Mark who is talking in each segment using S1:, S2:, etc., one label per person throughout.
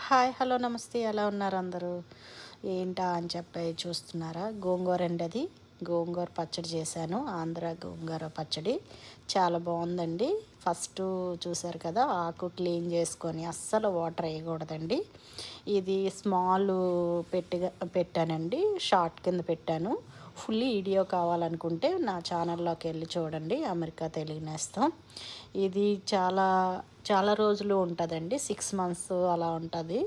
S1: Hi hello నమస్తే ఎలా ఉన్నారు అందరూ? ఏంటా అని చెప్పి చూస్తున్నారా? గోంగూర అండి, అది గోంగూర పచ్చడి చేశాను. ఆంధ్ర గోంగూర పచ్చడి చాలా బాగుందండి. ఫస్ట్ చూసారు కదా, ఆకు క్లీన్ చేసుకొని అస్సలు వాటర్ వేయకూడదండి. ఇది స్మాల్ పెట్టానండి, షార్ట్ కింద పెట్టాను. ఫుల్ వీడియో కావాలనుకుంటే నా ఛానల్లోకి వెళ్ళి చూడండి, అమెరికా తెలుగు నేస్తం. ఇది చాలా చాలా రోజులు ఉంటుందండి, 6 మంత్స్ అలా ఉంటుంది.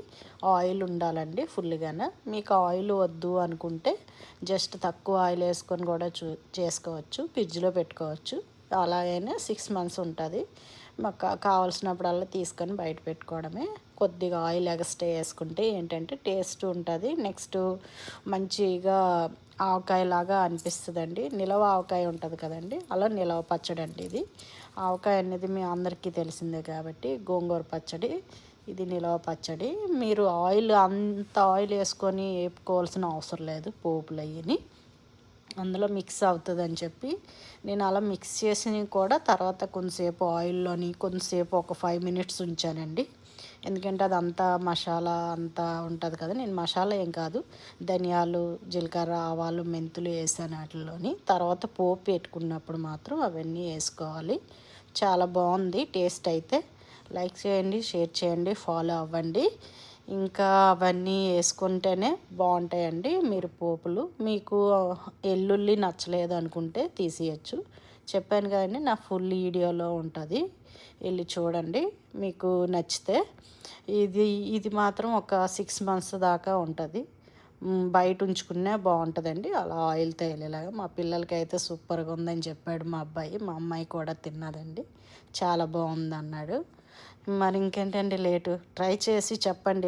S1: ఆయిల్ ఉండాలండి ఫుల్గానే. మీకు ఆయిల్ వద్దు అనుకుంటే జస్ట్ తక్కువ ఆయిల్ వేసుకొని కూడా చేసుకోవచ్చు, ఫ్రిడ్జ్లో పెట్టుకోవచ్చు. అలాగైనా 6 మంత్స్ ఉంటుంది. మాకు కావాల్సినప్పుడల్లా తీసుకొని బయట పెట్టుకోవడమే. కొద్దిగా ఆయిల్ ఎక్స్ట్రా వేసుకుంటే ఏంటంటే టేస్ట్ ఉంటుంది. నెక్స్ట్ మంచిగా ఆవకాయలాగా అనిపిస్తుందండి. నిలవ ఆవకాయ ఉంటుంది కదండి, అలా నిలవ పచ్చడి అండి ఇది. ఆవకాయ అనేది మీ అందరికీ తెలిసిందే కాబట్టి గోంగూర పచ్చడి, ఇది నిలవ పచ్చడి. మీరు అంత ఆయిల్ వేసుకొని వేపుకోవాల్సిన అవసరం లేదు. పోపులు అయ్యి అందులో మిక్స్ అవుతుందని చెప్పి నేను అలా మిక్స్ చేసి కూడా తర్వాత కొంతసేపు ఆయిల్లోని కొంతసేపు ఒక 5 minutes ఉంచానండి. ఎందుకంటే అదంతా మసాలా అంతా ఉంటుంది కదా. నేను మసాలా ఏం కాదు, ధనియాలు, జీలకర్ర, ఆవాలు, మెంతులు వేసాను వాటిల్లోని. తర్వాత పోపు పెట్టుకున్నప్పుడు మాత్రం అవన్నీ వేసుకోవాలి. చాలా బాగుంది టేస్ట్ అయితే. లైక్ చేయండి, షేర్ చేయండి, ఫాలో అవ్వండి. ఇంకా అవన్నీ వేసుకుంటేనే బాగుంటాయండి. మీరు పోపులు మీకు ఎల్లుల్లి నచ్చలేదు అనుకుంటే తీసేయచ్చు. చెప్పాను కదండి, నా ఫుల్ వీడియోలో ఉంటుంది, వెళ్ళి చూడండి మీకు నచ్చితే. ఇది ఇది మాత్రం ఒక 6 months దాకా ఉంటుంది. బయట ఉంచుకునే బాగుంటుందండి, అలా ఆయిల్ తేలేలాగా. మా పిల్లలకి అయితే సూపర్గా ఉందని చెప్పాడు మా అబ్బాయి. మా అమ్మాయి కూడా తిన్నదండి, చాలా బాగుంది అన్నాడు. మరి ఇంకేంటండి లేటు, ట్రై చేసి చెప్పండి.